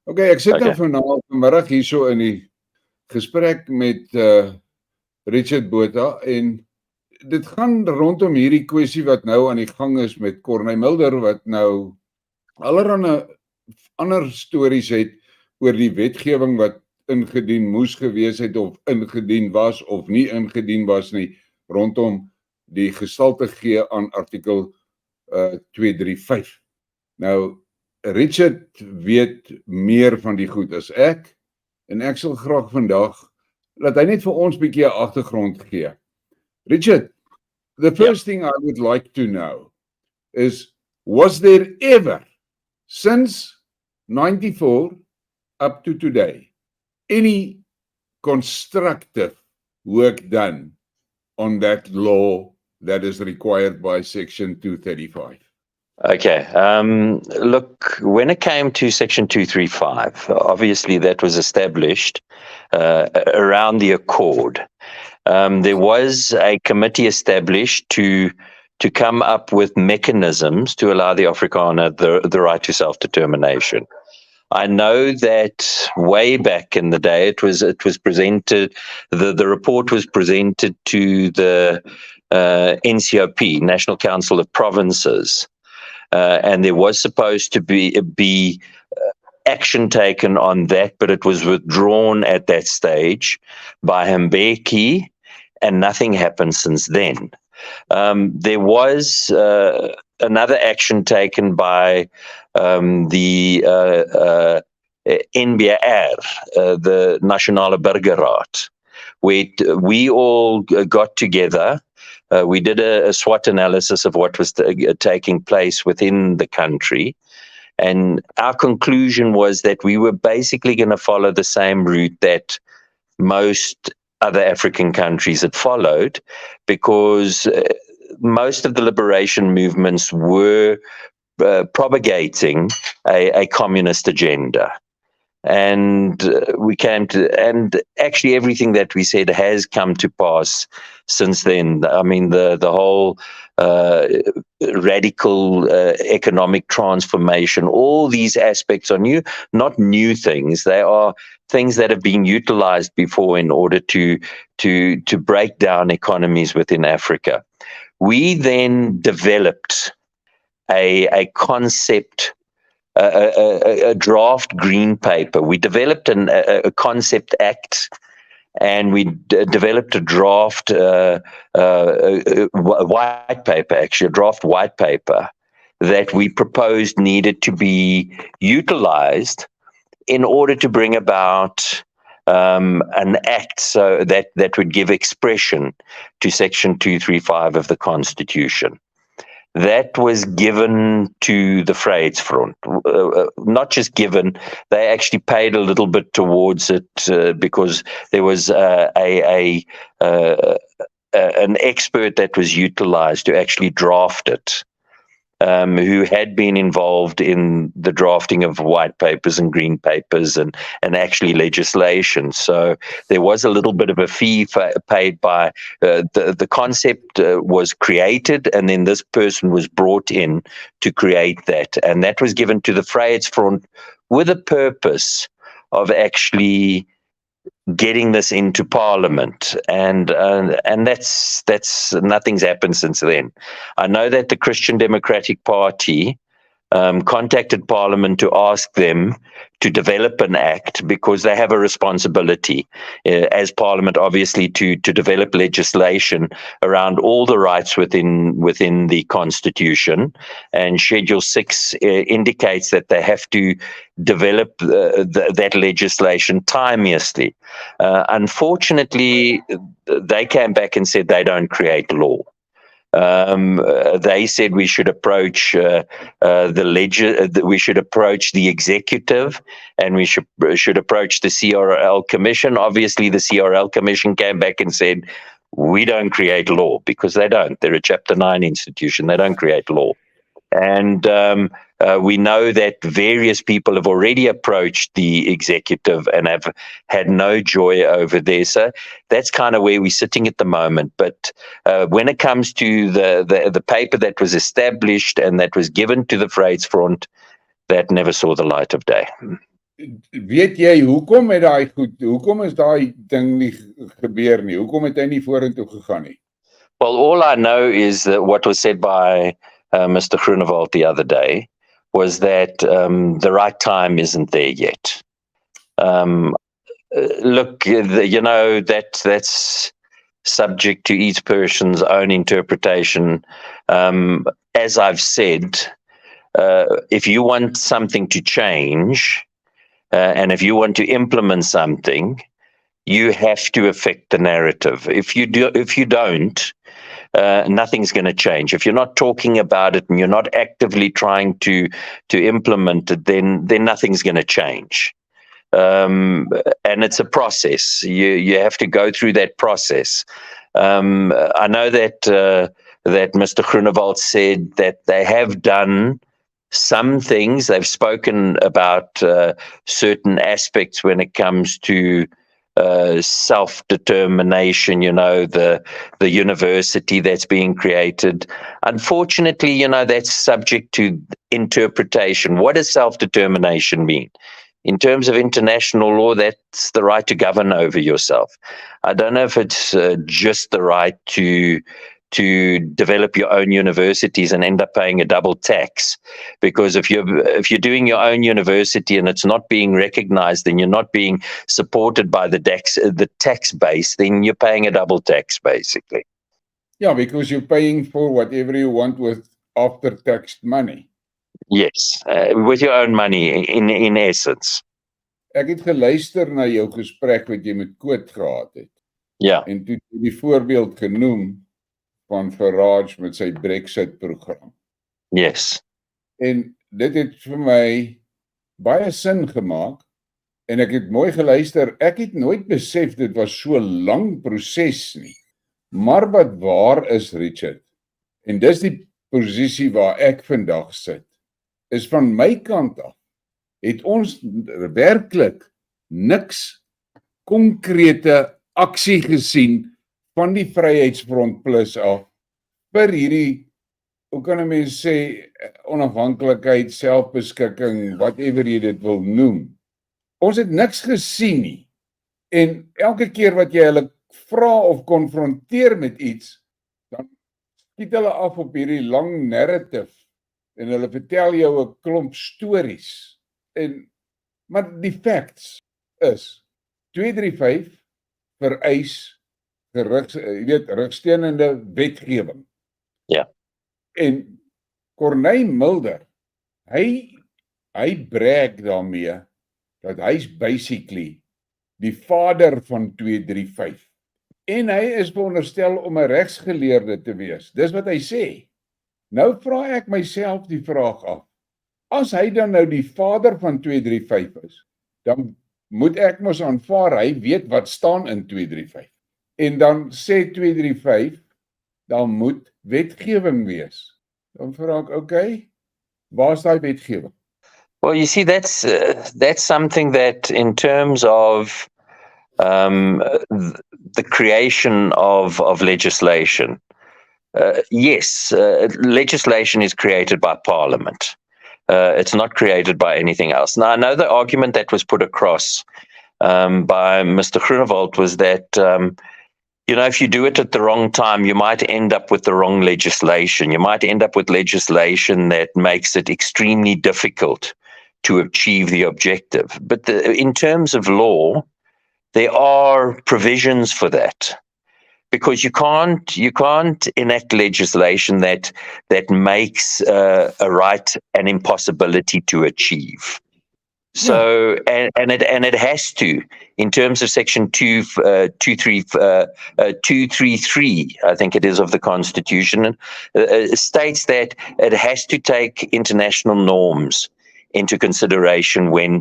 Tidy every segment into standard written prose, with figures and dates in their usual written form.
Okay, ek sit nou Okay. vanmiddag hierso in die gesprek met Richard Botha en dit gaan rondom hierdie kwessie wat nou aan die gang is met Corneille Mulder wat nou allerhande ander stories het oor die wetgewing wat ingedien moes gewees het of ingedien was of nie ingedien was nie rondom die gestalte gee aan artikel 235. Nou Richard weet meer van die goed as ek en ek sal graag vandag laat hy net vir ons 'n bietjie 'n agtergrond gee. Richard, the first thing I would like to know is, was there ever, since 94 up to today, any constructive work done on that law that is required by Section 235? Okay. Look, when it came to Section 235, obviously that was established around the Accord. There was a committee established to come up with mechanisms to allow the Afrikaner the right to self-determination. I know that way back in the day, it was presented. The report was presented to the NCOP, National Council of Provinces. And there was supposed to be action taken on that, but it was withdrawn at that stage by Mbeki, and nothing happened since then. There was another action taken by the NBR, the Nationale Burgerraad, where we all got together. We did a SWOT analysis of what was taking place within the country, and our conclusion was that we were basically going to follow the same route that most other African countries had followed, because most of the liberation movements were propagating a communist agenda. And we came to, and actually everything that we said has come to pass since then. I mean, the whole radical economic transformation, all these aspects are new, not new things. They are things that have been utilized before in order to break down economies within Africa. We then developed a concept, a draft green paper. We developed a concept act, and we developed a draft white paper, actually a draft white paper that we proposed needed to be utilized in order to bring about an act so that would give expression to Section 235 of the Constitution. That was given to the Vryheidsfront. Not just given, they actually paid a little bit towards it because there was an expert that was utilized to actually draft it, who had been involved in the drafting of white papers and green papers and actually legislation. So there was a little bit of a fee paid by the concept was created, and then this person was brought in to create that. And that was given to the Vryheidsfront with a purpose of actually getting this into Parliament, and that's nothing's happened since then. I know that the Christian Democratic Party contacted Parliament to ask them to develop an act, because they have a responsibility as Parliament, obviously, to develop legislation around all the rights within the Constitution. And Schedule 6 indicates that they have to develop that legislation timeously. Unfortunately, they came back and said they don't create law. They said we should approach we should approach the executive, and we should approach the CRL Commission. Obviously, the CRL Commission came back and said we don't create law, because they don't. They're a Chapter 9 institution. They don't create law. And we know that various people have already approached the executive and have had no joy over there. So that's kind of where we're sitting at the moment. But when it comes to the paper that was established and that was given to the Vryheidsfront, that never saw the light of day. weet jy hoekom het hoekom is daai ding nie gebeur nie? Hoekom het hy nie vorentoe gegaan nie? Well, all I know is that what was said by Mr. Groenewald the other day was that the right time isn't there yet. Look, that's subject to each person's own interpretation. As I've said, if you want something to change, and if you want to implement something, you have to affect the narrative. If you don't, nothing's going to change. If you're not talking about it and you're not actively trying to implement it, then nothing's going to change. And it's a process. You have to go through that process. I know that Mr. Groenewald said that they have done some things. They've spoken about certain aspects when it comes to self-determination, the university that's being created. Unfortunately, that's subject to interpretation. What does self-determination mean? In terms of international law, that's the right to govern over yourself. I don't know if it's just the right to develop your own universities and end up paying a double tax, because if you're doing your own university and it's not being recognized and you're not being supported by the tax base, then you're paying a double tax basically. Yeah, because you're paying for whatever you want with after-taxed money. Yes, with your own money in essence. Ek het geluister na jou gesprek wat jy met Koot gehad het. Ja. En toe het jy die voorbeeld genoem van Farage met sy Brexit program. Yes. En dit het vir my baie sin gemaak en ek het mooi geluister. Ek het nooit besef dit was so lang proses nie. Maar wat waar is, Richard, en dis die posisie waar ek vandag sit, is van my kant af, het ons werklik niks konkrete aksie gesien van die Vryheidsfront Plus af vir hierdie, hoe kan 'n mens sê, onafhanklikheid, selfbeskikking, whatever jy dit wil noem. Ons het niks gesien nie. En elke keer wat jy hulle vra of konfronteer met iets, dan skiet hulle af op hierdie lang narrative en hulle vertel jou 'n klomp stories. Maar die facts is 235 vereis ondersteunende wetgewing. Ja. En Corneille Mulder, hy brag daarmee dat hy's basically die vader van 235. En hy is veronderstel om 'n regsgeleerde te wees. Dis wat hy sê. Nou vra ek myself die vraag af. As hy dan nou die vader van 235 is, dan moet ek mos aanvaar hy weet wat staan in 235. En dan sê 235, dan moet wetgewing wees. Dan vra ek, okay, waar is daai wetgewing? Well, you see, that's something that in terms of the creation of legislation, yes, legislation is created by Parliament. It's not created by anything else. Now, I know the argument that was put across by Mr. Groenewald was that, if you do it at the wrong time, you might end up with the wrong legislation. You might end up with legislation that makes it extremely difficult to achieve the objective. But in terms of law, there are provisions for that. Because you can't enact legislation that makes a right an impossibility to achieve. So and it has to, in terms of Section 233, I think it is, of the Constitution, states that it has to take international norms into consideration when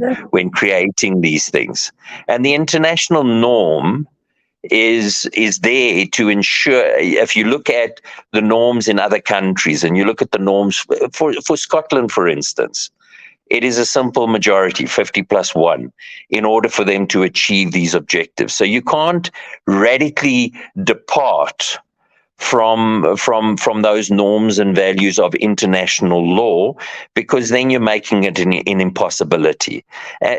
creating these things, and the international norm is there to ensure. If you look at the norms in other countries and you look at the norms for Scotland, for instance, it is a simple majority, 50+1, in order for them to achieve these objectives. So you can't radically depart from those norms and values of international law, because then you're making it an impossibility.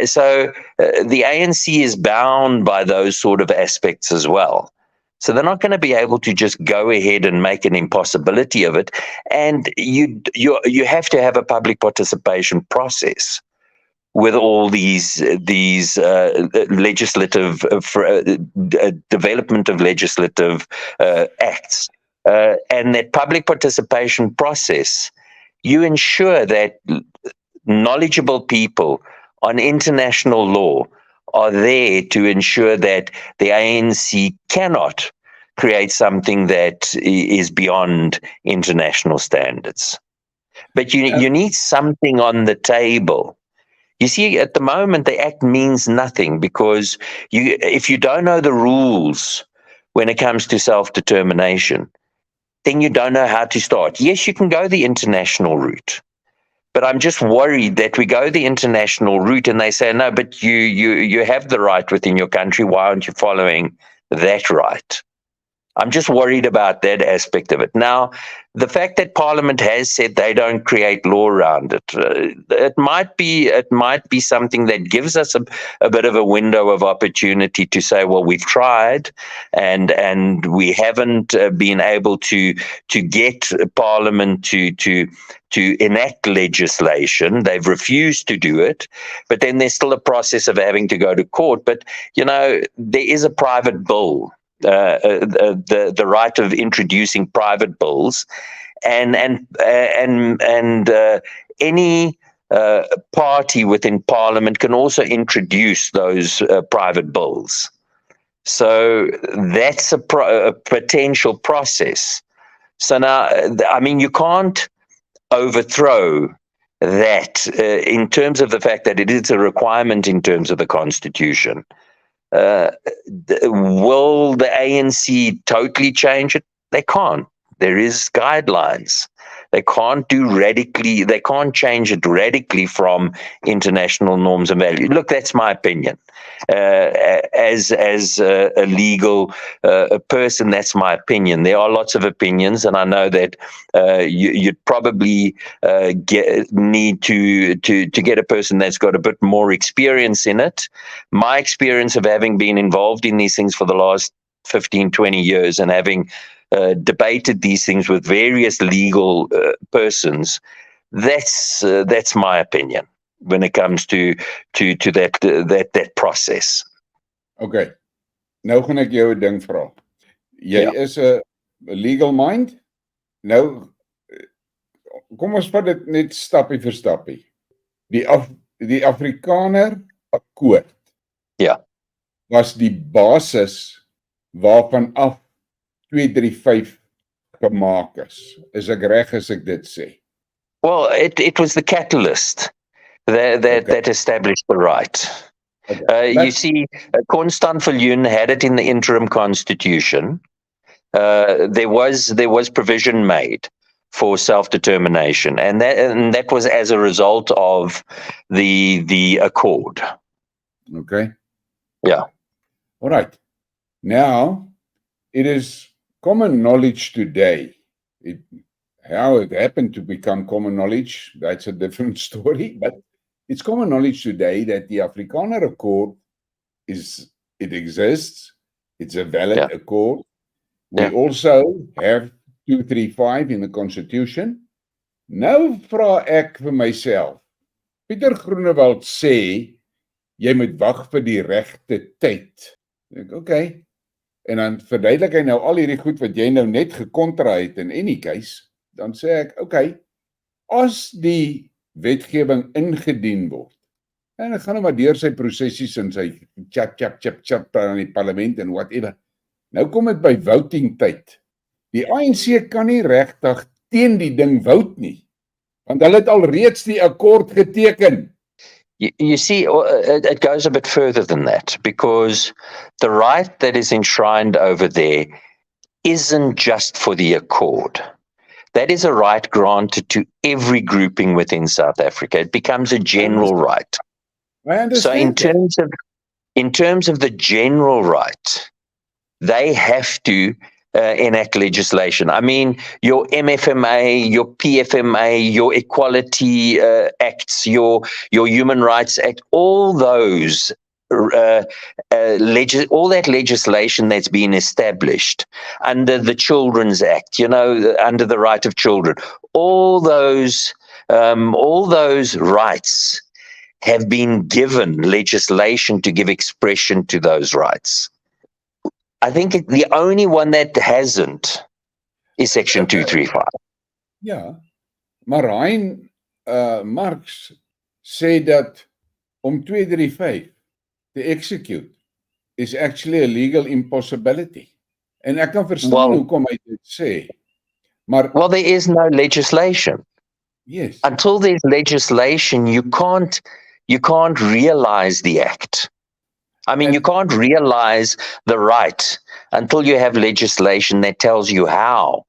So the ANC is bound by those sort of aspects as well. So they're not going to be able to just go ahead and make an impossibility of it. And you have to have a public participation process with all these legislative development of legislative acts, and that public participation process, you ensure that knowledgeable people on international law are there to ensure that the ANC cannot create something that is beyond international standards. But you need something on the table. You see, at the moment, the act means nothing, because if you don't know the rules when it comes to self-determination, then you don't know how to start. Yes, you can go the international route, but I'm just worried that we go the international route and they say, no, but you have the right within your country. Why aren't you following that right? I'm just worried about that aspect of it. Now, the fact that Parliament has said they don't create law around it, it might be something that gives us a bit of a window of opportunity to say, well, we've tried, and we haven't been able to get Parliament to enact legislation. They've refused to do it, but then there's still a process of having to go to court. But there is a private bill. The right of introducing private bills, and any party within Parliament can also introduce those private bills. So that's a potential process. So now, I mean, you can't overthrow that in terms of the fact that it is a requirement in terms of the Constitution. Will the ANC totally change it? They can't. There is guidelines. They can't change it radically from international norms and values. Look, that's my opinion. As a legal person, that's my opinion. There are lots of opinions, and I know that you'd probably need to get a person that's got a bit more experience in it. My experience of having been involved in these things for the last 15, 20 years and having debated these things with various legal persons, that's my opinion when it comes to that process. Okay. Nou gaan ek jou 'n ding vra. Jy is 'n legal mind. Nou kom ons vat dit net stappie vir stappie. Die Afrikaner akkoord. Ja. Was die basis waarvan af 235 gemaak is. Is ek reg as ek dit sê? Well, it was the catalyst that established the right. Okay. You see, Constant Viljoen had it in the interim constitution. There was provision made for self-determination, and that was as a result of the accord. Okay. Yeah. All right. Now, it is common knowledge today. How it happened to become common knowledge, that's a different story, but it's common knowledge today that the Afrikaner Accord exists. It's a valid accord. We also have 235 in the Constitution. Nou vra ek vir myself, Pieter Groenewald sê, jy moet wag vir die regte tyd. Ek, okay. En dan verduidelik hy nou al hierdie goed wat jy nou net gekontra het in any case, dan sê ek, okay, as die wetgewing ingedien word, en ek gaan nou maar deur sy prosessies en sy chap aan die parlement en whatever, nou kom dit by voting tyd. Die ANC kan nie regtig teen die ding vote nie, want hulle het al reeds die akkoord geteken. You see, it goes a bit further than that, because the right that is enshrined over there isn't just for the accord. That is a right granted to every grouping within South Africa. It becomes a general right. So in terms of the general right, they have to enact legislation. I mean, your MFMA, your PFMA, your Equality Acts, your Human Rights Act, all those, all that legislation that's been established under the Children's Act, under the right of children, all those rights have been given legislation to give expression to those rights. I think the only one that hasn't is Section 235. Ja, maar Hein Marx sê dat om 235 te execute is actually a legal impossibility. En ek kan verstaan hoekom hy dit sê. Maar there is no legislation. Yes. Until there's legislation, you can't realize the act. I mean, you can't realize the right until you have legislation that tells you how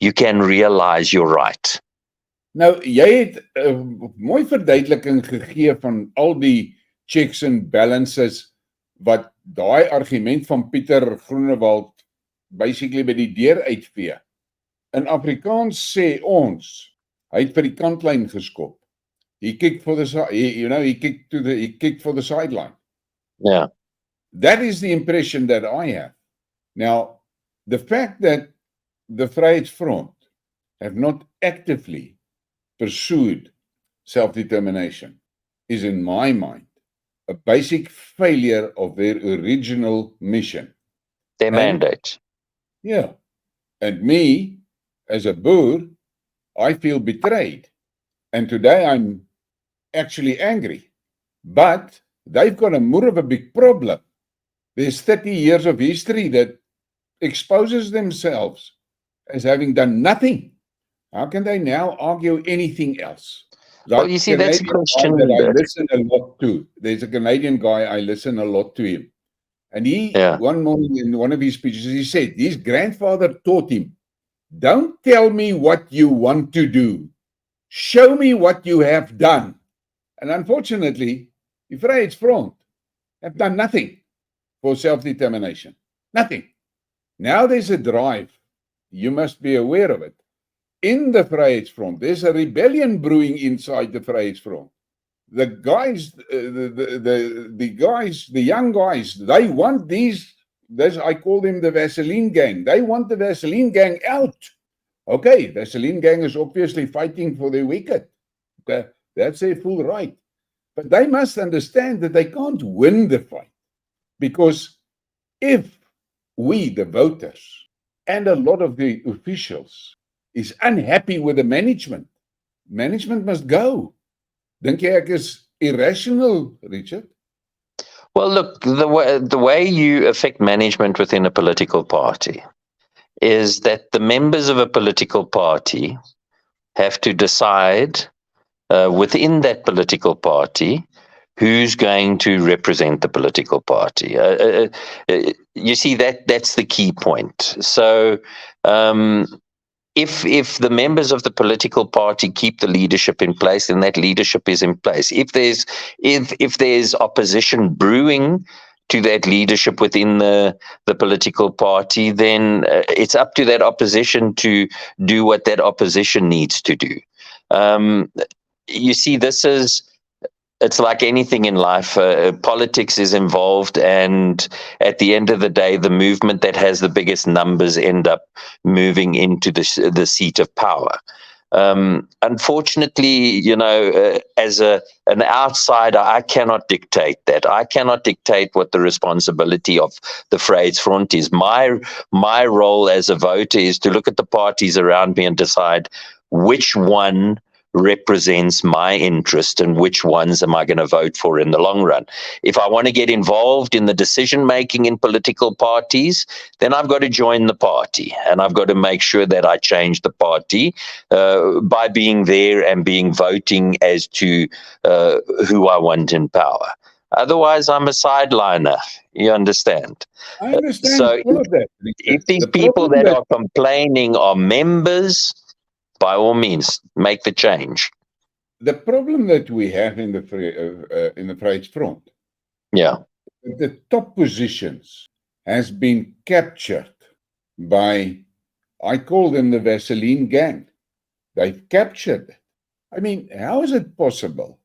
you can realize your right. Nou, jy het 'n mooi verduideliking gegee van al die checks and balances wat daai argument van Pieter Groenewald basically by die deur uitvee. In Afrikaans sê ons, hy het vir die kantlyn geskop. He kicked for the he kicked for the sideline. Yeah. That is the impression that I have. Now, the fact that the Vryheidsfront have not actively pursued self-determination is, in my mind, a basic failure of their original mission. Their mandate. Yeah. And me, as a Boer, I feel betrayed. And today I'm actually angry. But they've got more of a big problem. There's 30 years of history that exposes themselves as having done nothing. How can they now argue anything else? Well, you see, that's a question that I listen a lot to. There's a Canadian guy, I listen a lot to him. And he, one morning in one of his speeches, he said, his grandfather taught him, don't tell me what you want to do. Show me what you have done. And unfortunately, the Vryheidsfront have done nothing for self-determination. Nothing. Now there's a drive. You must be aware of it. In the Vryheidsfront, there's a rebellion brewing inside the Vryheidsfront. The guys, the young guys, they want these, I call them the Vaseline gang. They want the Vaseline gang out. Okay, Vaseline gang is obviously fighting for their wicket. Okay, that's their full right. But they must understand that they can't win the fight. Because if we, the voters, and a lot of the officials, is unhappy with the management must go. Dink jy ek is irrational, Richard? Well, look, the way you affect management within a political party is that the members of a political party have to decide within that political party who's going to represent the political party. You see, that's the key point. So if the members of the political party keep the leadership in place, then that leadership is in place. If there's opposition brewing to that leadership within the political party, then it's up to that opposition to do what that opposition needs to do. You see, it's like anything in life. Politics is involved, and at the end of the day, the movement that has the biggest numbers end up moving into the seat of power. Unfortunately, as an outsider, I cannot dictate that. I cannot dictate what the responsibility of the Vryheidsfront is. My role as a voter is to look at the parties around me and decide which one represents my interest and which ones am I going to vote for in the long run. If I want to get involved in the decision making in political parties, then I've got to join the party, and I've got to make sure that I change the party by being there and voting as to who I want in power. Otherwise, I'm a sideliner. You understand? I understand So all of that. If these people that are complaining are members, by all means, make the change. The problem that we have in the Vryheidsfront, yeah, the top positions has been captured by, I call them the Vaseline gang. They've captured it. I mean, how is it possible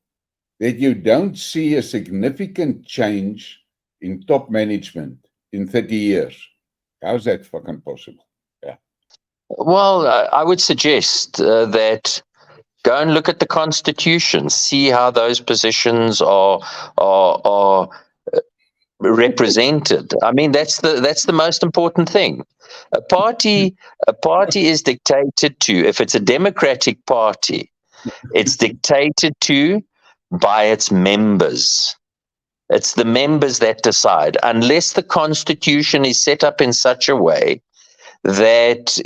that you don't see a significant change in top management in 30 years? How's that fucking possible? Yeah. Well, I would suggest that go and look at the Constitution, see how those positions are represented. I mean, that's the most important thing. A party is dictated to, if it's a democratic party, it's dictated to by its members. It's the members that decide, unless the Constitution is set up in such a way that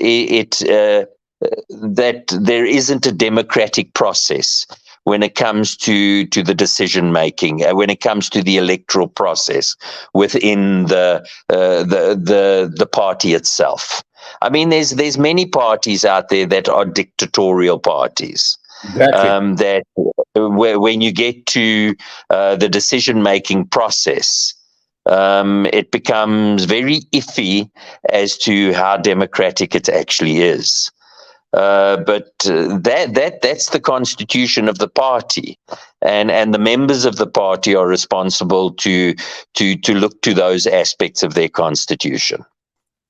that there isn't a democratic process when it comes to the decision making, when it comes to the electoral process within the party itself. I mean, there's many parties out there that are dictatorial parties. Exactly. That when you get to the decision making process, it becomes very iffy as to how democratic it actually is. But that's the constitution of the party, and the members of the party are responsible to look to those aspects of their constitution.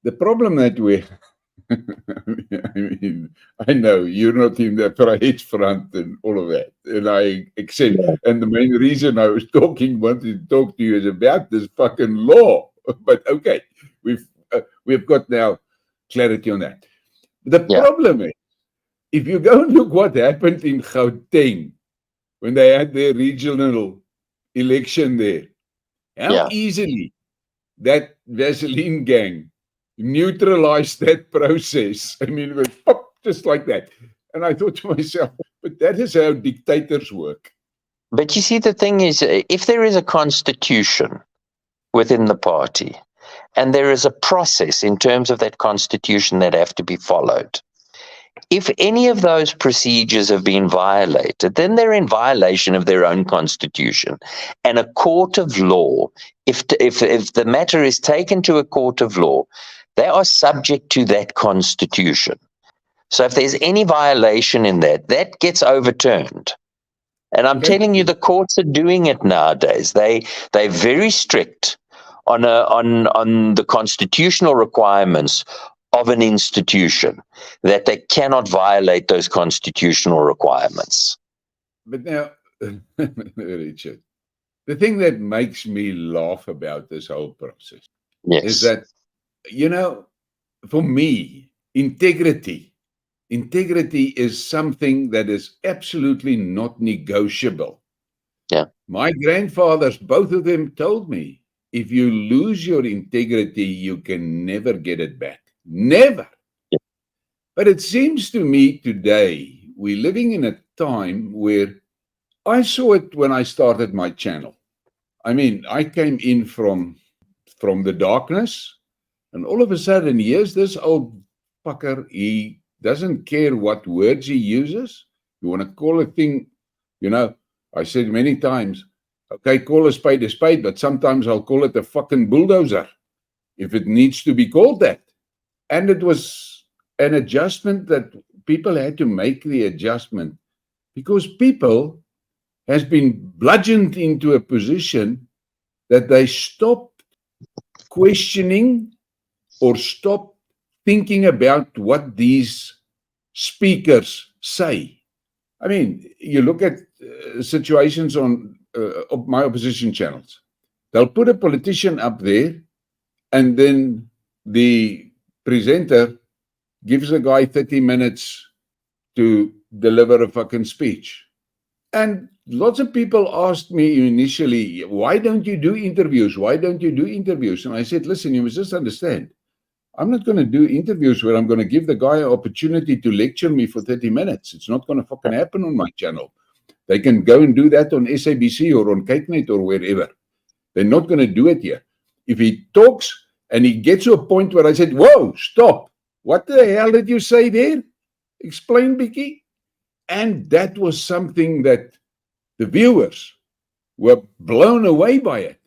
The problem that we, I know you're not in the right front and all of that, and I accept. Yeah. And the main reason I was wanted to talk to you is about this fucking law. But okay, we've got now clarity on that. The problem is, if you go and look what happened in Gauteng when they had their regional election there, how easily that Vaseline gang neutralized that process. I mean, it was pop, just like that. And I thought to myself, but that is how dictators work. But you see, the thing is, if there is a constitution within the party, and there is a process in terms of that constitution that have to be followed, if any of those procedures have been violated, then they're in violation of their own constitution. And a court of law, if the matter is taken to a court of law, they are subject to that constitution. So if there's any violation in that gets overturned. And I'm telling you, the courts are doing it nowadays. They're very strict on the constitutional requirements of an institution, that they cannot violate those constitutional requirements. But now, Richard, the thing that makes me laugh about this whole process is that, you know, for me, integrity is something that is absolutely not negotiable. Yeah. My grandfathers, both of them, told me, if you lose your integrity, you can never get it back. Never. Yeah. But it seems to me today, we're living in a time where I saw it when I started my channel. I mean, I came in from the darkness, and all of a sudden, here's this old fucker. He doesn't care what words he uses. You want to call a thing, you know, I said many times, okay, call a spade, but sometimes I'll call it a fucking bulldozer if it needs to be called that. And it was an adjustment that people had to make, the adjustment, because people has been bludgeoned into a position that they stopped questioning or stopped thinking about what these speakers say. I mean, you look at situations on my opposition channels. They'll put a politician up there, and then the presenter gives the guy 30 minutes to deliver a fucking speech. And lots of people asked me initially, why don't you do interviews? Why don't you do interviews? And I said, listen, you must just understand, I'm not going to do interviews where I'm going to give the guy an opportunity to lecture me for 30 minutes. It's not going to fucking happen on my channel. They can go and do that on SABC or on KykNet or wherever. They're not going to do it here. If he talks and he gets to a point where I said, whoa, stop. What the hell did you say there? Explain, Bicky. And that was something that the viewers were blown away by it.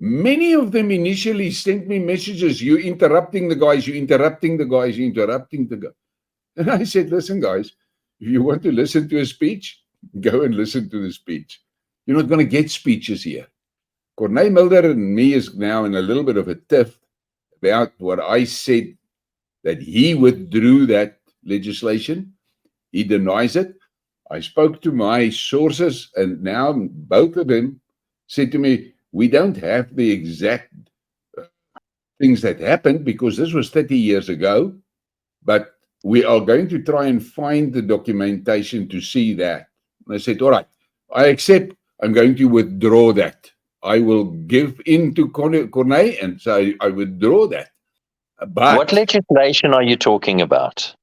Many of them initially sent me messages, "You're interrupting the guys, you're interrupting the guys, you're interrupting the guys." And I said, "Listen, guys, if you want to listen to a speech, go and listen to the speech. You're not going to get speeches here." Corneille Mulder and me is now in a little bit of a tiff about what I said, that he withdrew that legislation. He denies it. I spoke to my sources, and now both of them said to me, "We don't have the exact things that happened because this was 30 years ago, but we are going to try and find the documentation to see that." And I said, "All right, I accept. I'm going to withdraw that. I will give in to Corneille and say I withdraw that." But what legislation are you talking about?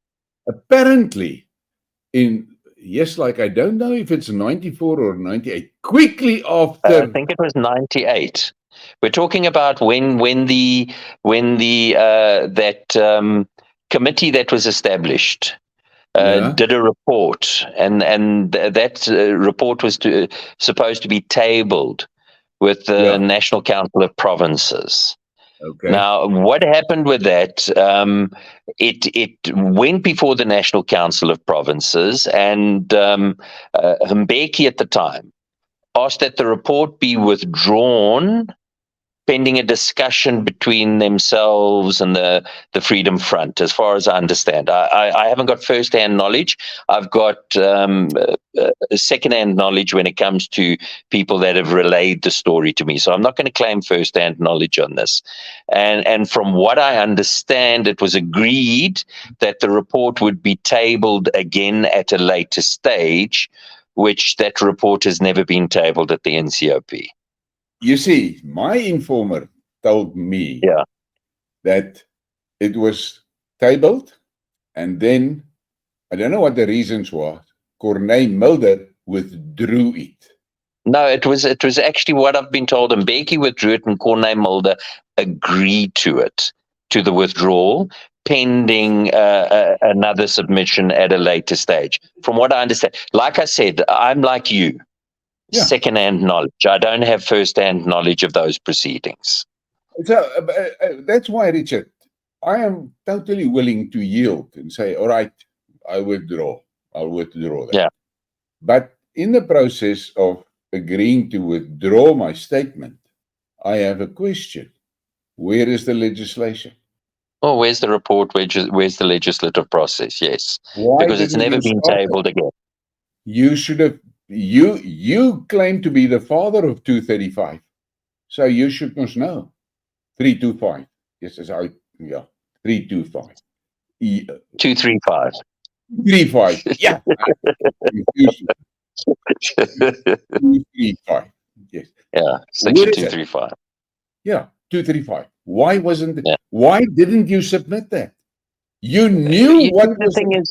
apparently, like I don't know if it's 94 or 98, quickly I after. think it was 98. We're talking about when the committee that was established did a report, and that report was supposed to be tabled with the National Council of Provinces. Okay. Now, what happened with that? It went before the National Council of Provinces, and Mbeki at the time asked that the report be withdrawn pending a discussion between themselves and the Freedom Front, as far as I understand. I haven't got first-hand knowledge. I've got second-hand knowledge when it comes to people that have relayed the story to me. So I'm not going to claim first-hand knowledge on this. And from what I understand, it was agreed that the report would be tabled again at a later stage, which that report has never been tabled at the NCOP. You see, my informer told me that it was tabled, and then, I don't know what the reasons were, Corneille Mulder withdrew it. No, it was actually what I've been told. Mbeki withdrew it, and Corneille Mulder agreed to it, to the withdrawal, pending another submission at a later stage. From what I understand, like I said, I'm like you. Second-hand knowledge. I don't have first-hand knowledge of those proceedings. So that's why, Richard, I am totally willing to yield and say, all right, I'll withdraw that. Yeah. But in the process of agreeing to withdraw my statement, I have a question. Where is the legislation? Oh, where's the report? Where's the legislative process? Yes. Why because it's never been tabled again. You should have. You claim to be the father of 235, so you should must know. 325. Yes, 325. 235. 35. Yeah. 235. Yes. Yeah. Section 235. Yeah, 235. Why wasn't it? Yeah. Why didn't you submit that? You knew what the thing is.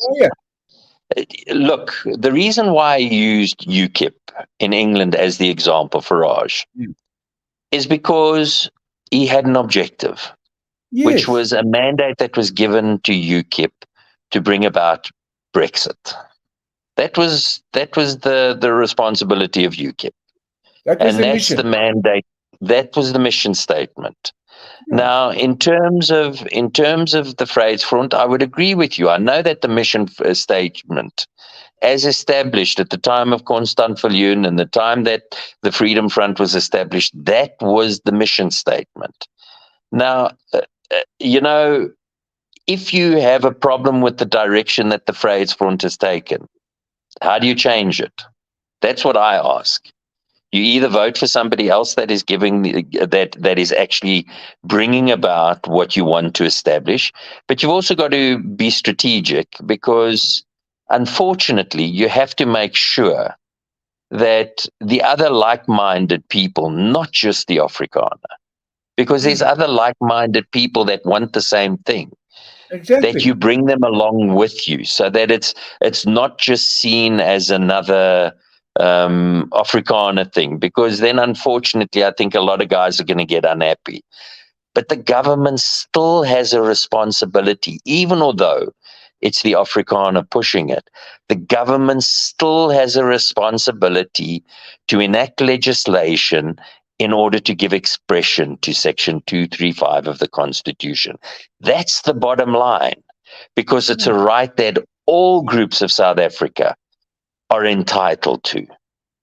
Look, the reason why I used UKIP in England as the example for Raj is because he had an objective, which was a mandate that was given to UKIP to bring about Brexit. That was the responsibility of UKIP. That's the mandate. That was the mission statement. Now, in terms of the Vryheidsfront, I would agree with you. I know that the mission statement, as established at the time of Constant Viljoen and the time that the Freedom Front was established, that was the mission statement. Now, if you have a problem with the direction that the Vryheidsfront has taken, how do you change it? That's what I ask. You either vote for somebody else that is giving that is actually bringing about what you want to establish, but you've also got to be strategic, because unfortunately you have to make sure that the other like-minded people, not just the Afrikaner, because there's other like-minded people that want the same thing. Exactly. That you bring them along with you, so that it's not just seen as another Afrikaner thing, because then unfortunately I think a lot of guys are going to get unhappy. But the government still has a responsibility, even although it's the Afrikaner pushing it. The government still has a responsibility to enact legislation in order to give expression to Section 235 of the Constitution. That's the bottom line, because it's a right that all groups of South Africa are entitled to.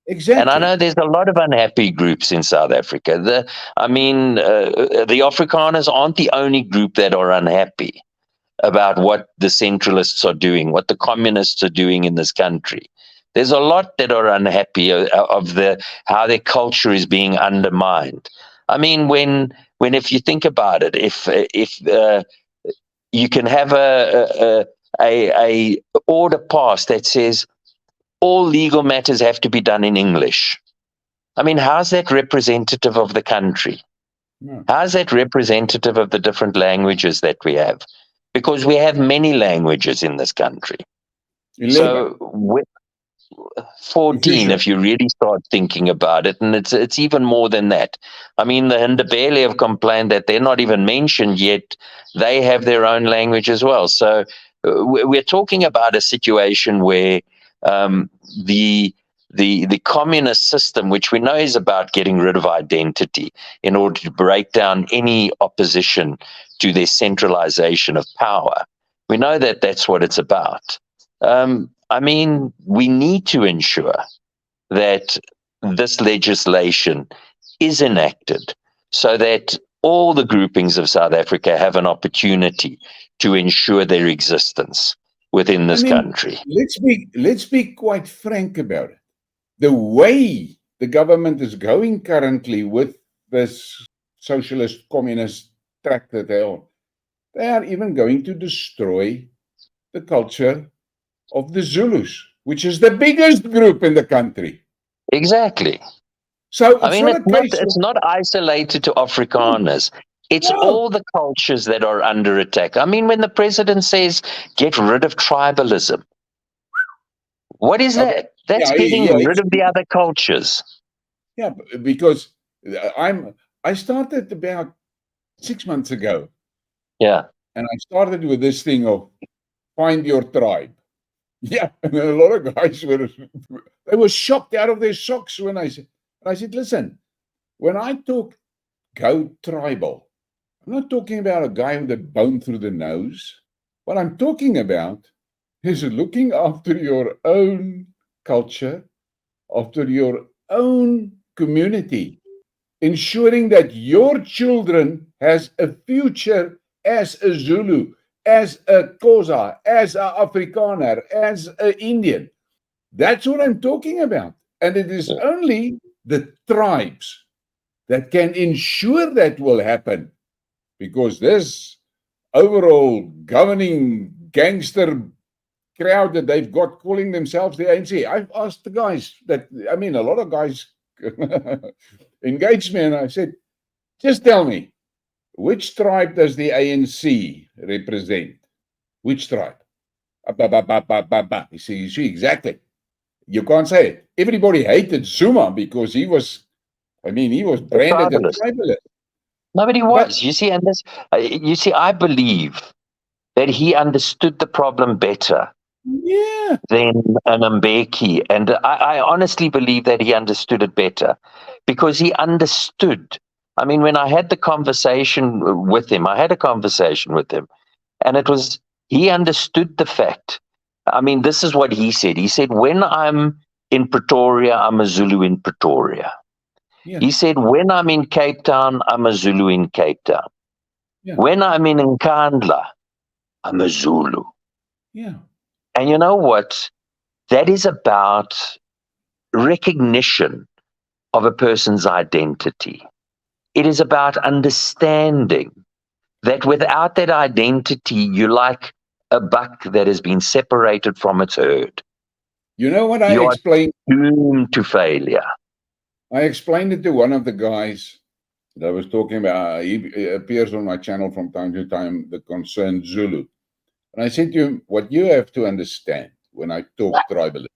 Exactly. And I know there's a lot of unhappy groups in South Africa. The Afrikaners aren't the only group that are unhappy about what the centralists are doing, what the communists are doing in this country. There's a lot that are unhappy of how their culture is being undermined. I mean, when if you think about it, if you can have a order passed that says all legal matters have to be done in English. I mean, how's that representative of the country? No. How's that representative of the different languages that we have? Because we have many languages in this country. 11. So 14, if you really start thinking about it, and it's even more than that. I mean, the Hindebele have complained that they're not even mentioned yet. They have their own language as well. So we're talking about a situation where the communist system, which we know is about getting rid of identity in order to break down any opposition to their centralization of power. We know that that's what it's about. I mean, we need to ensure that this legislation is enacted so that all the groupings of South Africa have an opportunity to ensure their existence within this country. Let's be quite frank about it. The way the government is going currently with this socialist communist track that they're on, they are even going to destroy the culture of the Zulus, which is the biggest group in the country. Exactly. So I mean, it's not isolated to Afrikaners. It's all the cultures that are under attack. I mean, when the president says, get rid of tribalism, what is that? That's getting rid of the other cultures. Yeah, because I started about 6 months ago. Yeah. And I started with this thing of find your tribe. Yeah, and a lot of guys were shocked out of their socks when I said, listen, when I talk go tribal, I'm not talking about a guy with a bone through the nose. What I'm talking about is looking after your own culture, after your own community, ensuring that your children has a future as a Zulu, as a Xhosa, as a Afrikaner, as an Indian. That's what I'm talking about. And it is only the tribes that can ensure that will happen, because this overall governing gangster crowd that they've got calling themselves the ANC. I've asked the guys a lot of guys engaged me, and I said, just tell me, which tribe does the ANC represent? Which tribe? You see, exactly. You can't say it. Everybody hated Zuma because he was branded a tribalist. Nobody was. You see, I believe that he understood the problem better than an Mbeki. And I honestly believe that he understood it better because he understood. I mean, when I had the conversation with him, and it was, he understood the fact. I mean, this is what he said. He said, when I'm in Pretoria, I'm a Zulu in Pretoria. Yeah. He said, when I'm in Cape Town, I'm a Zulu in Cape Town. Yeah. When I'm in Nkandla, I'm a Zulu. Yeah. And you know what? That is about recognition of a person's identity. It is about understanding that without that identity, you're like a buck that has been separated from its herd. You know what I explained? Doomed to failure. I explained it to one of the guys that I was talking about. He appears on my channel from time to time, the Concerned Zulu. And I said to him, what you have to understand when I talk tribalism,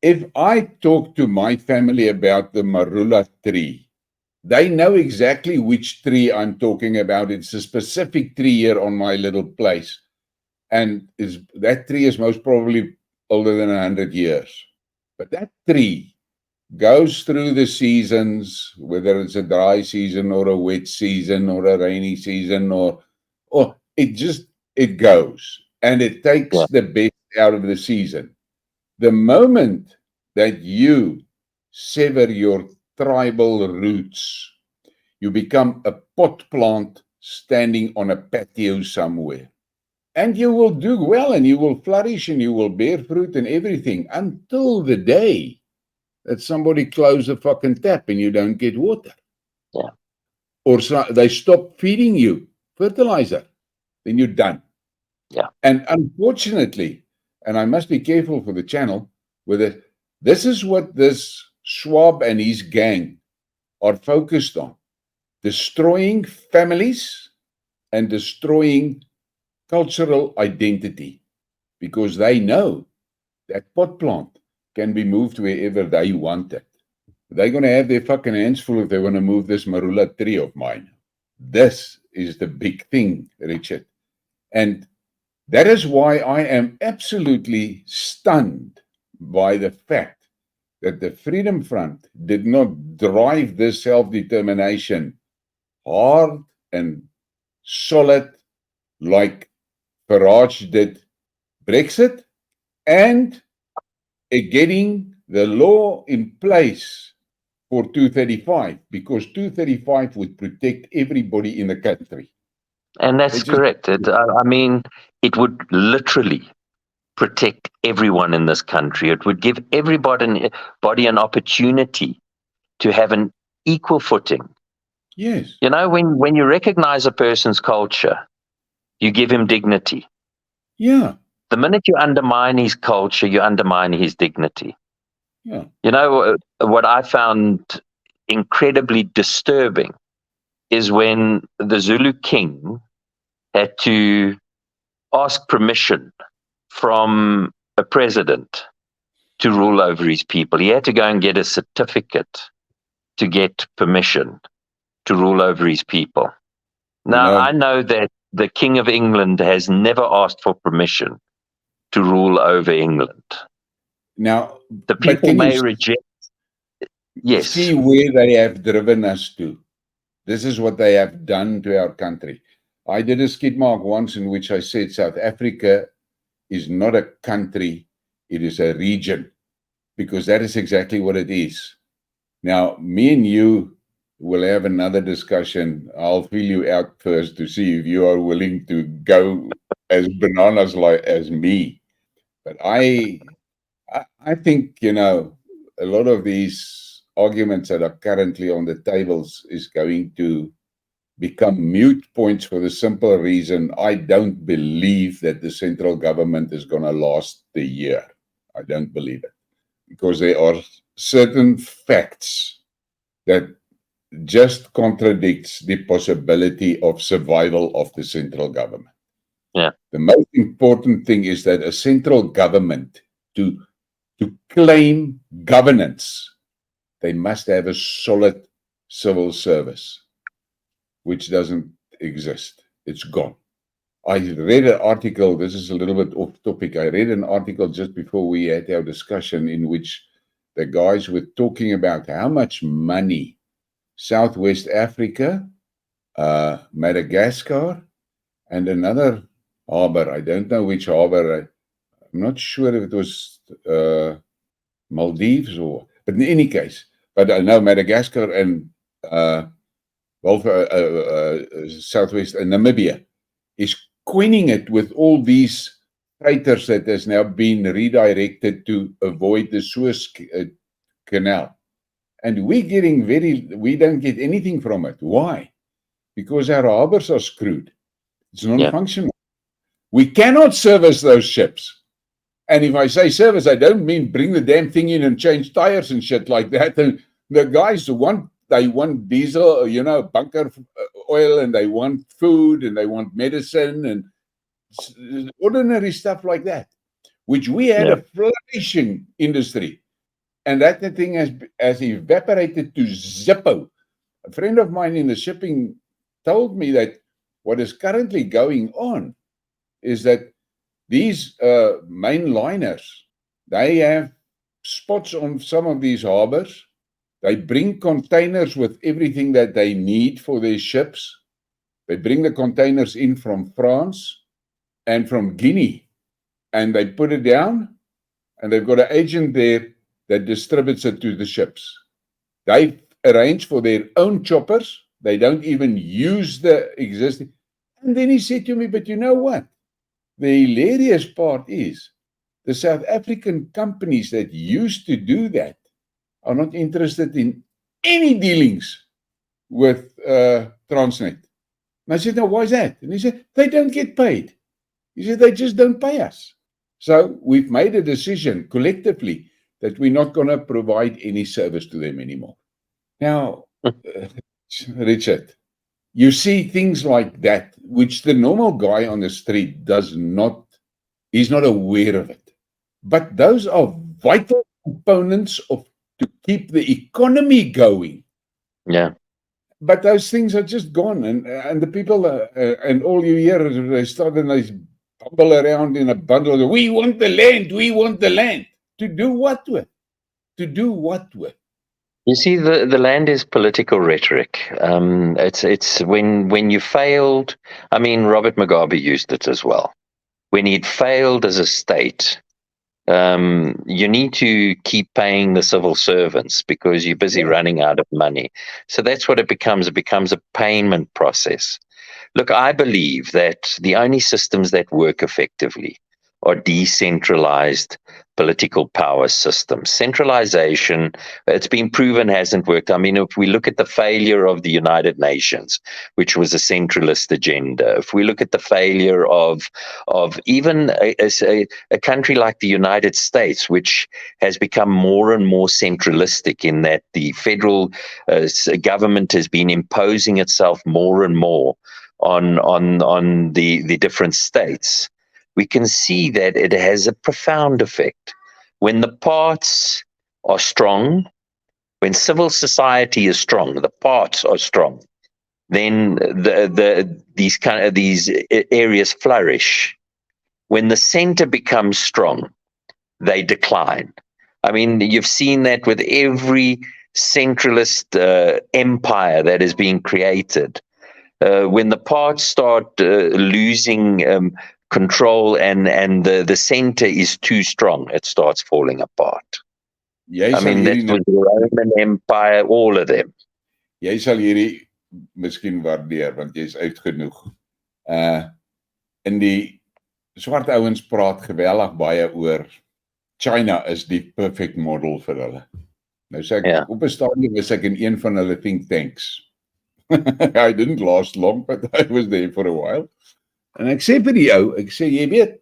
if I talk to my family about the marula tree, they know exactly which tree I'm talking about. It's a specific tree here on my little place. And that tree is most probably older than 100 years. But that tree goes through the seasons, whether it's a dry season or a wet season or a rainy season, or it goes, and it takes Yeah. the best out of the season. The moment that you sever your tribal roots, you become a pot plant standing on a patio somewhere. And you will do well, and you will flourish, and you will bear fruit and everything until the day that somebody closes the fucking tap and you don't get water. Yeah. Or they stop feeding you fertilizer, then you're done. Yeah. And unfortunately, and I must be careful for the channel, with it, this is what this Schwab and his gang are focused on: destroying families and destroying cultural identity, because they know that pot plant can be moved wherever they want it. They're going to have their fucking hands full if they want to move this marula tree of mine. This is the big thing, Richard. And that is why I am absolutely stunned by the fact that the Freedom Front did not drive this self-determination hard and solid like Farage did Brexit, and getting the law in place for 235, because 235 would protect everybody in the country. And that's correct. I mean, it would literally protect everyone in this country. It would give everybody an opportunity to have an equal footing. Yes. You know, when you recognize a person's culture, you give him dignity. Yeah. The minute you undermine his culture, you undermine his dignity. Yeah. You know, what I found incredibly disturbing is when the Zulu king had to ask permission from a president to rule over his people. He had to go and get a certificate to get permission to rule over his people. Now, I know that the King of England has never asked for permission to rule over England. Now, the people may reject. Yes. See where they have driven us to. This is what they have done to our country. I did a skidmark once in which I said South Africa is not a country, it is a region, because that is exactly what it is. Now, me and you will have another discussion. I'll feel you out first to see if you are willing to go as bananas like as me. But I think, you know, a lot of these arguments that are currently on the tables is going to become mute points for the simple reason I don't believe that the central government is going to last the year. I don't believe it, because there are certain facts that just contradicts the possibility of survival of the central government. Yeah. The most important thing is that a central government, to claim governance, they must have a solid civil service, which doesn't exist. It's gone. I read an article, this is a little bit off topic. I read an article just before we had our discussion in which the guys were talking about how much money Southwest Africa, Madagascar, and another harbor, I don't know which harbor, I'm not sure if it was Maldives or, but in any case, but I know Madagascar and Southwest and Namibia is queening it with all these freighters that has now been redirected to avoid the Suez Canal. And we don't get anything from it. Why? Because our harbors are screwed. It's non-functional. Yeah. We cannot service those ships. And if I say service, I don't mean bring the damn thing in and change tires and shit like that. And the guys want diesel, you know, bunker oil, and they want food, and they want medicine, and ordinary stuff like that, which we had a flourishing industry. And that thing has evaporated to Zippo. A friend of mine in the shipping told me that what is currently going on is that these main liners, they have spots on some of these harbors. They bring containers with everything that they need for their ships. They bring the containers in from France and from Guinea, and they put it down, and they've got an agent there that distributes it to the ships. They've arranged for their own choppers. They don't even use the existing. And then he said to me, but you know what? The hilarious part is the South African companies that used to do that are not interested in any dealings with Transnet. And I said, no, why is that? And he said, they don't get paid. He said, they just don't pay us. So we've made a decision collectively that we're not going to provide any service to them anymore. Now, Richard, you see things like that, which the normal guy on the street he's not aware of it. But those are vital components to keep the economy going. Yeah. But those things are just gone, and the people, and all you hear is they start and they bumble around in a bundle. We want the land. We want the land. To do what with? To do what with? You see, the land is political rhetoric. It's when you failed. I mean, Robert Mugabe used it as well. When he'd failed as a state, you need to keep paying the civil servants because you're busy running out of money. So that's what it becomes. It becomes a payment process. Look, I believe that the only systems that work effectively are decentralized political power systems. Centralization, it's been proven, hasn't worked. I mean, if we look at the failure of the United Nations, which was a centralist agenda, if we look at the failure of even a country like the United States, which has become more and more centralistic in that the federal government has been imposing itself more and more on the different states, we can see that it has a profound effect. When the parts are strong, when civil society is strong, the parts are strong, then these areas flourish. When the center becomes strong, they decline. I mean, you've seen that with every centralist empire that is being created. When the parts start losing control and the center is too strong, it starts falling apart. I mean, that was the Roman Empire, all of them. Jy sal hierdie miskien waardeer, want jy is uitgenoeg. In die swart ouens praat geweldig baie oor China is die perfect model vir hulle. Nou sê ek, op 'n stadium was ek in een van hulle think tanks. I didn't last long, but I was there for a while. En ek sê vir die ou, ek sê, jy weet,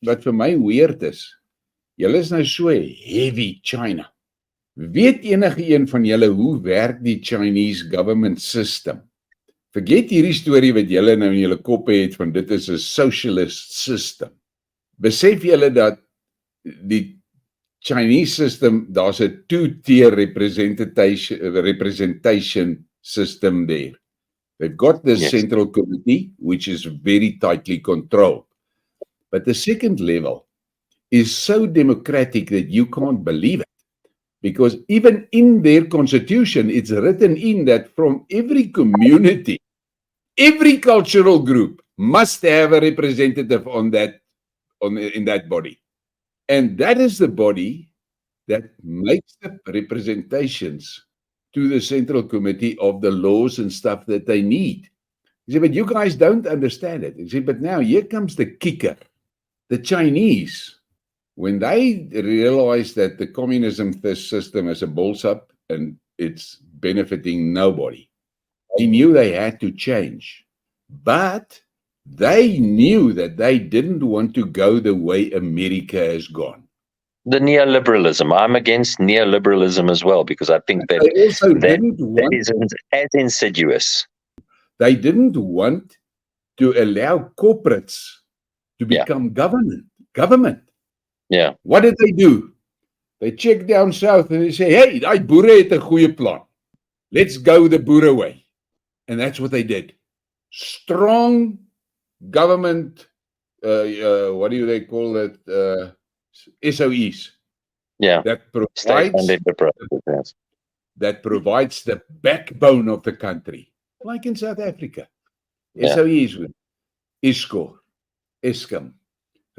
wat vir my weird is, julle is nou so heavy China. Weet enige een van julle hoe werk die Chinese government system? Vergeet hierdie storie wat julle nou in julle koppe het van dit is 'n socialist system. Besef julle dat die Chinese system, daar's 'n two-tier representation system there. They've got the central committee, which is very tightly controlled. But the second level is so democratic that you can't believe it. Because even in their constitution, it's written in that from every community, every cultural group must have a representative in that body. And that is the body that makes the representations to the central committee of the laws and stuff that they need. He said, but you guys don't understand it. He said, but now here comes the kicker. The Chinese, when they realized that the communism system is a bullsup and it's benefiting nobody, they knew they had to change. But they knew that they didn't want to go the way America has gone. The neoliberalism. I'm against neoliberalism as well because I think that that is as insidious. They didn't want to allow corporates to become government. Yeah. What did they do? They check down south and they say, hey, daai boere het 'n goeie plan. Let's go the boere way. And that's what they did. Strong government, what do they call it? SOEs. Yeah. that State-funded approaches, yes. provides the backbone of the country, like in South Africa. Yeah. SOEs, ISCO, Eskom,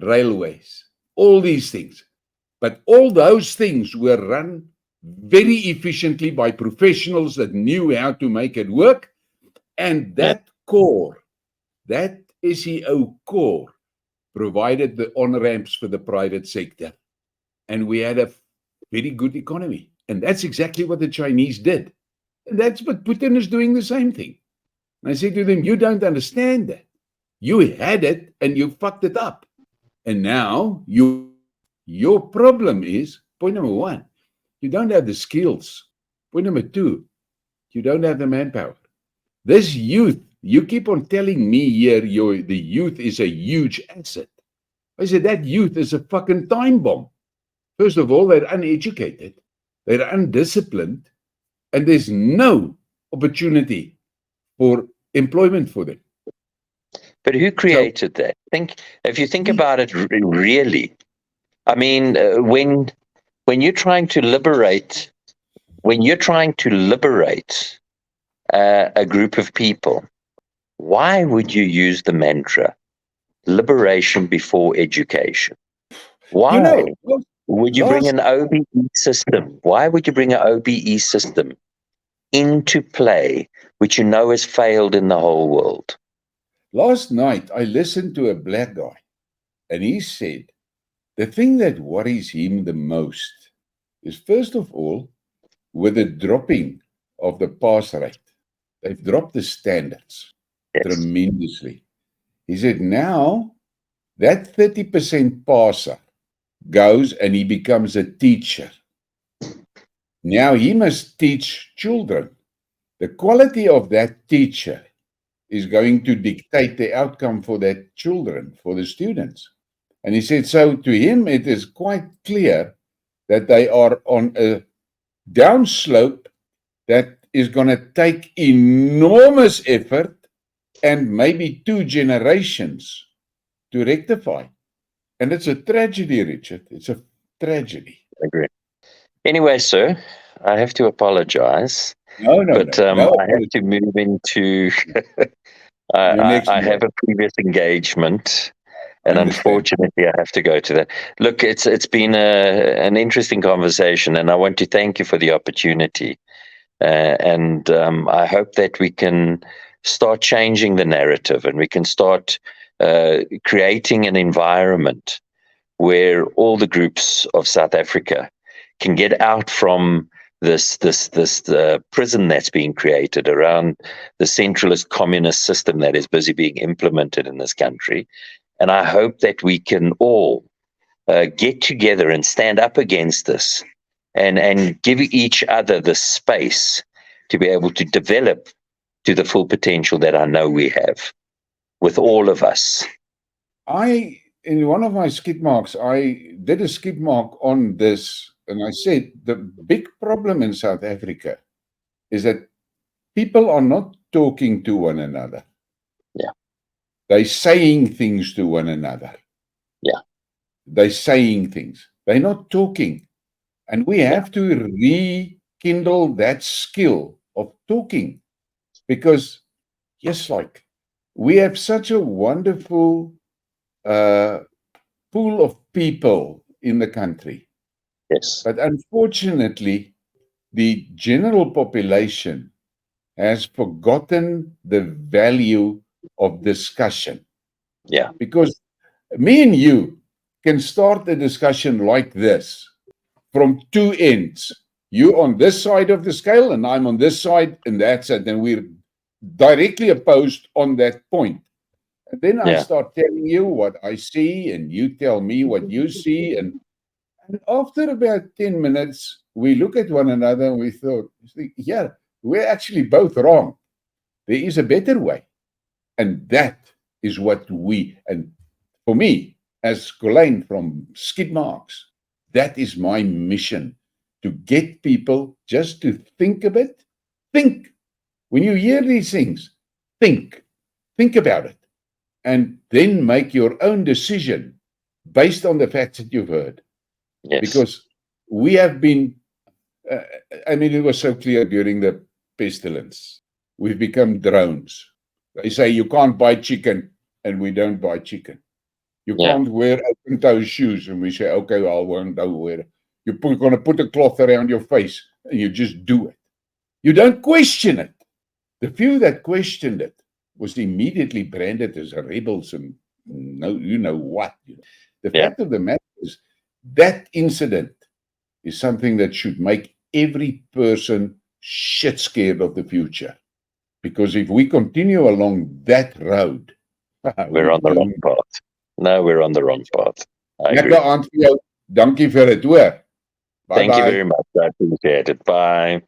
railways, all these things. But all those things were run very efficiently by professionals that knew how to make it work. And that core, that SEO core, provided the on-ramps for the private sector. And we had a very good economy. And that's exactly what the Chinese did. And that's what Putin is doing, the same thing. And I said to them, you don't understand that. You had it and you fucked it up. And now your problem is, point number one, you don't have the skills. Point number two, you don't have the manpower. This youth, you keep on telling me here the youth is a huge asset. I said, that youth is a fucking time bomb. First of all, they're uneducated, they're undisciplined, and there's no opportunity for employment for them. But who created that? If you think about it really, I mean, when you're trying to liberate, a group of people, why would you use the mantra liberation before education? Why would you bring an OBE system? Why would you bring an OBE system into play, which you know has failed in the whole world? Last night, I listened to a black guy, and he said the thing that worries him the most is, first of all, with the dropping of the pass rate. They've dropped the standards tremendously. He said now that 30% passer goes and he becomes a teacher. Now he must teach children. The quality of that teacher is going to dictate the outcome for that children, for the students. And he said, so to him, it is quite clear that they are on a downslope that is going to take enormous effort and maybe 2 generations to rectify. And it's a tragedy, Richard. It's a tragedy. I agree. Anyway, sir, I have to apologize. No. I have to move into. I have a previous engagement, and unfortunately, I have to go to that. Look, it's been an interesting conversation, and I want to thank you for the opportunity. And I hope that we can start changing the narrative, and we can start creating an environment where all the groups of South Africa can get out from this prison that's being created around the centralist communist system that is busy being implemented in this country. And I hope that we can all get together and stand up against this and give each other the space to be able to develop to the full potential that I know we have with all of us. In one of my Skidmarks, I did a Skidmark on this, and I said the big problem in South Africa is that people are not talking to one another. Yeah. They're saying things to one another. Yeah. They're saying things. They're not talking. And we have to rekindle that skill of talking, because just like we have such a wonderful pool of people in the country. Yes. But unfortunately, the general population has forgotten the value of discussion. Yeah. Because me and you can start a discussion like this from two ends. You on this side of the scale and I'm on this side, and that's it. And we're directly opposed on that point. And then I start telling you what I see, and you tell me what you see. And after about 10 minutes, we look at one another and we thought, yeah, we're actually both wrong. There is a better way. And that is what and for me, as Colleen from Skidmarks, that is my mission, to get people just to think a bit. Think. When you hear these things, think about it. And then make your own decision based on the facts that you've heard. Yes. Because we have been, I mean, it was so clear during the pestilence. We've become drones. They say you can't buy chicken, and we don't buy chicken. You can't wear open-toe shoes, and we say, okay, I won't wear it. You're going to put a cloth around your face, and you just do it. You don't question it. The few that questioned it was immediately branded as rebels and you know what. The fact of the matter is that incident is something that should make every person shit scared of the future. Because if we continue along that road, we're on the wrong path. No, we're on the wrong path. I agree. Lekker aand vir jou. Dankie vir dit, hoor. Thank you very much. I appreciate it. Bye.